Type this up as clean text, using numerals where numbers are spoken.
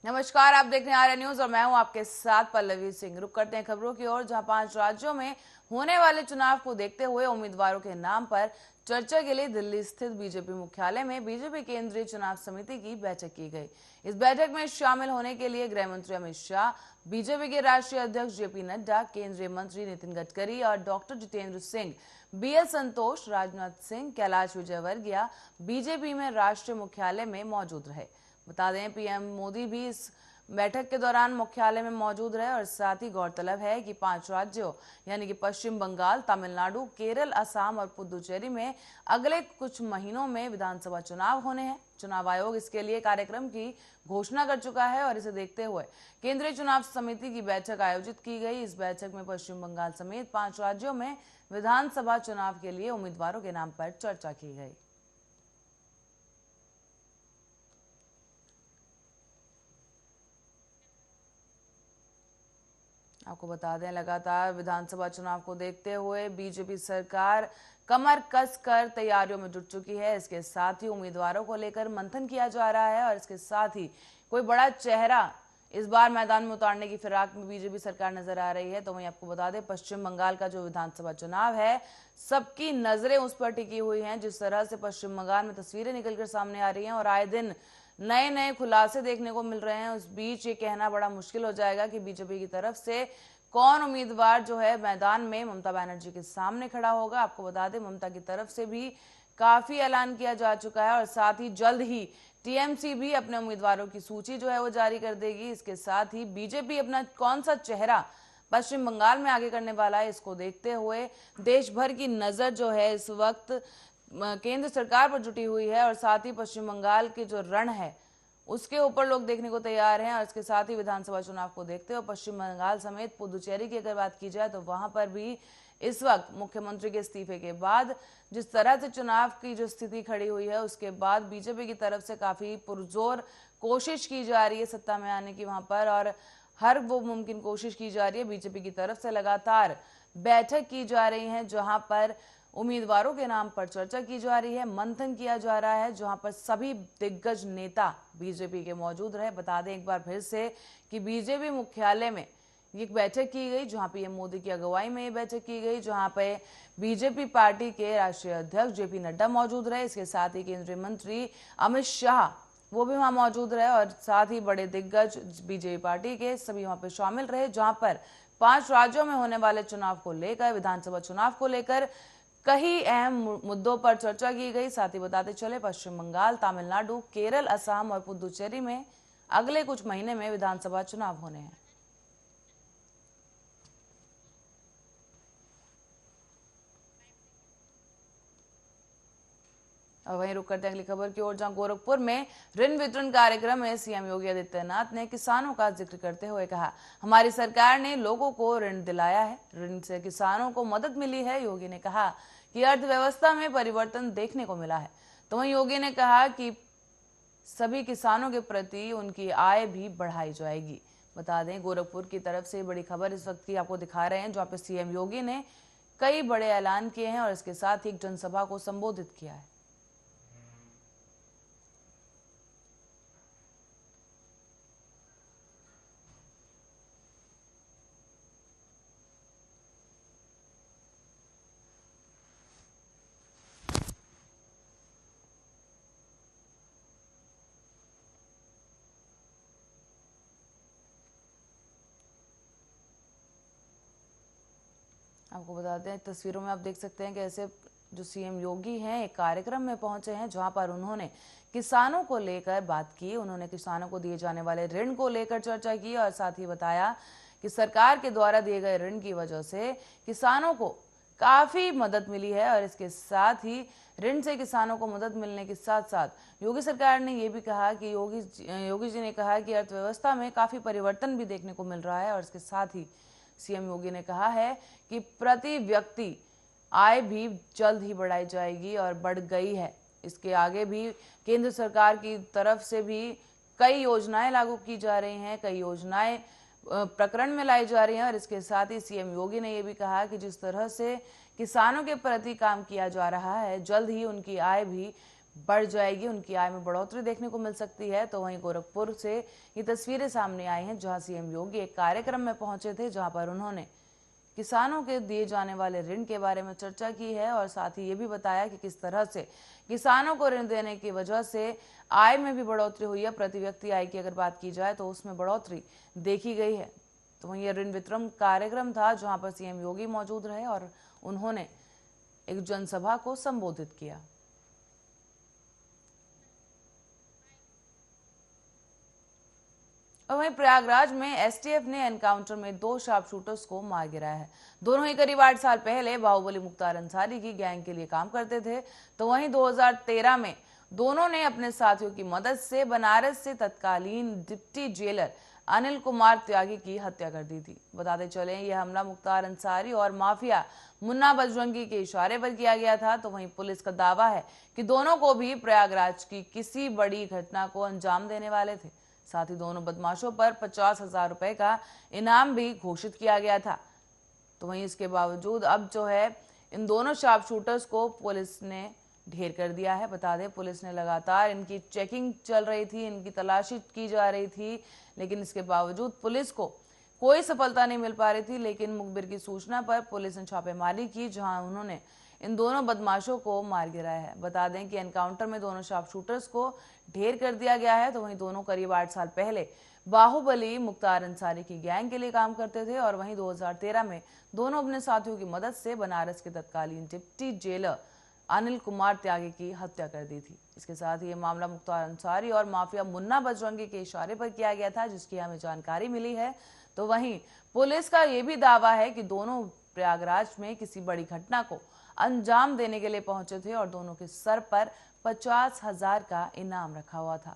नमस्कार, आप देख रहे हैं आर्य न्यूज और मैं हूं आपके साथ पल्लवी सिंह। रुक करते हैं खबरों की ओर, जहां 5 राज्यों में होने वाले चुनाव को देखते हुए उम्मीदवारों के नाम पर चर्चा के लिए दिल्ली स्थित बीजेपी मुख्यालय में बीजेपी केंद्रीय चुनाव समिति की बैठक की गई। इस बैठक में शामिल होने के लिए गृह मंत्री अमित शाह, बीजेपी के राष्ट्रीय अध्यक्ष जेपी नड्डा, केंद्रीय मंत्री नितिन गडकरी और डॉक्टर जितेंद्र सिंह, बीएल संतोष, राजनाथ सिंह, कैलाश विजयवर्गीय बीजेपी में राष्ट्रीय मुख्यालय में मौजूद रहे। बता दें, पीएम मोदी भी इस बैठक के दौरान मुख्यालय में मौजूद रहे और साथ ही गौरतलब है कि 5 राज्यों यानी कि पश्चिम बंगाल, तमिलनाडु, केरल, असम और पुदुचेरी में अगले कुछ महीनों में विधानसभा चुनाव होने हैं। चुनाव आयोग इसके लिए कार्यक्रम की घोषणा कर चुका है और इसे देखते हुए केंद्रीय चुनाव समिति की बैठक आयोजित की गई। इस बैठक में पश्चिम बंगाल समेत 5 राज्यों में विधानसभा चुनाव के लिए उम्मीदवारों के नाम पर चर्चा की गई। आपको बता दें, लगातार विधानसभा चुनाव को देखते हुए बीजेपी सरकार कमर कस कर तैयारियों में जुट चुकी है। इसके साथ ही उम्मीदवारों को लेकर मंथन किया जा रहा है और इसके साथ ही कोई बड़ा चेहरा इस बार मैदान में उतारने की फिराक में बीजेपी सरकार नजर आ रही है। तो वहीं आपको बता दें, पश्चिम बंगाल का जो विधानसभा चुनाव है, सबकी नजरें उस पर टिकी हुई हैं। जिस तरह से पश्चिम बंगाल में तस्वीरें निकलकर सामने आ रही हैं और आए दिन नए नए खुलासे देखने को मिल रहे हैं, उस बीच ये कहना बड़ा मुश्किल हो जाएगा कि बीजेपी की तरफ से कौन उम्मीदवार जो है मैदान में ममता बनर्जी के सामने खड़ा होगा। आपको बता दें, ममता की तरफ से भी काफी ऐलान किया जा चुका है और साथ ही जल्द ही टीएमसी भी अपने उम्मीदवारों की सूची जो है वो जारी कर देगी। इसके साथ ही बीजेपी अपना कौन सा चेहरा पश्चिम बंगाल में आगे करने वाला है, इसको देखते हुए देश भर की नजर जो है इस वक्त केंद्र सरकार पर जुटी हुई है और साथ ही पश्चिम बंगाल के जो रण है उसके ऊपर लोग देखने को तैयार हैं। और इसके साथ ही विधानसभा चुनाव को देखते हुए पश्चिम बंगाल समेत पुदुचेरी की अगर बात की जाए तो वहां पर भी इस वक्त मुख्यमंत्री के इस्तीफे के बाद जिस तरह से चुनाव की जो स्थिति खड़ी हुई है, उसके बाद बीजेपी की तरफ से काफी पुरजोर कोशिश की जा रही है सत्ता में आने की वहां पर, और हर वो मुमकिन कोशिश की जा रही है। बीजेपी की तरफ से लगातार बैठक की जा रही है जहां पर उम्मीदवारों के नाम पर चर्चा की जा रही है, मंथन किया जा रहा है, जहां पर सभी दिग्गज नेता बीजेपी के मौजूद रहे। बता दें एक बार फिर से कि बीजेपी मुख्यालय में ये बैठक की गई, जहां पीएम मोदी की अगुवाई में ये बैठक की गई, जहां पे बीजेपी पार्टी के राष्ट्रीय अध्यक्ष जेपी नड्डा मौजूद रहे। इसके साथ ही केंद्रीय मंत्री अमित शाह वो भी वहां मौजूद रहे और साथ ही बड़े दिग्गज बीजेपी पार्टी के सभी वहां पे शामिल रहे, जहां पर 5 राज्यों में होने वाले चुनाव को लेकर, विधानसभा चुनाव को लेकर कई अहम मुद्दों पर चर्चा की गई। साथ ही बताते चले, पश्चिम बंगाल, तमिलनाडु, केरल, असम और पुदुचेरी में अगले कुछ महीने में विधानसभा चुनाव होने हैं। और वहीं रुक करते हैं अगली खबर की ओर, जहां गोरखपुर में ऋण वितरण कार्यक्रम में सीएम योगी आदित्यनाथ ने किसानों का जिक्र करते हुए कहा, हमारी सरकार ने लोगों को ऋण दिलाया है, ऋण से किसानों को मदद मिली है। योगी ने कहा कि अर्थव्यवस्था में परिवर्तन देखने को मिला है। तो वहीं योगी ने कहा कि सभी किसानों के प्रति उनकी आय भी बढ़ाई जाएगी। बता दें, गोरखपुर की तरफ से बड़ी खबर इस वक्त की आपको दिखा रहे हैं, जहां पे सीएम योगी ने कई बड़े ऐलान किए हैं और इसके साथ ही एक जनसभा को संबोधित किया है। आपको बताते हैं, तस्वीरों में आप देख सकते हैं कि ऐसे जो सीएम योगी हैं एक कार्यक्रम में पहुंचे हैं, जहां पर उन्होंने किसानों को लेकर बात की। उन्होंने किसानों को दिए जाने वाले ऋण को लेकर चर्चा की और साथ ही बताया कि सरकार के द्वारा दिए गए ऋण की वजह से किसानों को काफी मदद मिली है। और इसके साथ ही ऋण से किसानों को मदद मिलने के साथ साथ योगी सरकार ने यह भी कहा कि योगी जी ने कहा कि अर्थव्यवस्था में काफी परिवर्तन भी देखने को मिल रहा है। और इसके साथ ही सीएम योगी ने कहा है कि प्रति व्यक्ति आय भी जल्द ही बढ़ाई जाएगी और बढ़ गई है। इसके आगे भी केंद्र सरकार की तरफ से भी कई योजनाएं लागू की जा रही हैं, कई योजनाएं प्रकरण में लाई जा रही हैं। और इसके साथ ही सीएम योगी ने यह भी कहा कि जिस तरह से किसानों के प्रति काम किया जा रहा है, जल्द ही उनकी आय भी बढ़ जाएगी, उनकी आय में बढ़ोतरी देखने को मिल सकती है। तो वहीं गोरखपुर से ये तस्वीरें सामने आई हैं, जहां सीएम योगी एक कार्यक्रम में पहुंचे थे, जहां पर उन्होंने किसानों के दिए जाने वाले ऋण के बारे में चर्चा की है और साथ ही ये भी बताया कि किस तरह से किसानों को ऋण देने की वजह से आय में भी बढ़ोतरी हुई है। प्रति व्यक्ति आय की अगर बात की जाए तो उसमें बढ़ोतरी देखी गई है। तो वहीं यह ऋण वितरण कार्यक्रम था, जहां पर सीएम योगी मौजूद रहे और उन्होंने एक जनसभा को संबोधित किया। और वहीं प्रयागराज में एसटीएफ ने एनकाउंटर में 2 शार्प शूटर्स को मार गिराया है। दोनों ही करीब 8 साल पहले बाहुबली मुख्तार अंसारी की गैंग के लिए काम करते थे। तो वहीं 2013 में दोनों ने अपने साथियों की मदद से बनारस से तत्कालीन डिप्टी जेलर अनिल कुमार त्यागी की हत्या कर दी थी। बताते चले यह हमला मुख्तार अंसारी और माफिया मुन्ना बजरंगी के इशारे पर किया गया था। तो वहीं पुलिस का दावा है कि दोनों को भी प्रयागराज की किसी बड़ी घटना को अंजाम देने वाले थे। साथ ही दोनों बदमाशों पर 50,000 रुपए का इनाम भी घोषित किया गया था। तो वहीं इसके बावजूद अब जो है इन दोनों शार्प शूटर्स को पुलिस ने ढेर कर दिया है। बता दें, पुलिस ने लगातार इनकी चेकिंग चल रही थी, इनकी तलाशी की जा रही थी, लेकिन इसके बावजूद पुलिस को कोई सफलता नहीं मिल पा रही थी। लेकिन मुखबिर की सूचना पर पुलिस ने छापेमारी की, जहां उन्होंने इन दोनों बदमाशों को मार गिराया है। बता दें कि एनकाउंटर में दोनों शार्प शूटर्स को ढेर कर दिया गया है। तो वहीं दोनों करीब 8 साल पहले बाहुबली मुख्तार अंसारी की गैंग के लिए काम करते थे और वहीं 2013 में दोनों अपने साथियों की मदद से बनारस के तत्कालीन डिप्टी जेलर अनिल कुमार त्यागी की हत्या कर दी थी। इसके साथ ही ये मामला मुख्तार अंसारी और माफिया मुन्ना बजरंगी के इशारे पर किया गया था, जिसकी हमें जानकारी मिली है। तो वहीं पुलिस का यह भी दावा है कि दोनों प्रयागराज में किसी बड़ी घटना को अंजाम देने के लिए पहुंचे थे और दोनों के सर पर 50,000 का इनाम रखा हुआ था।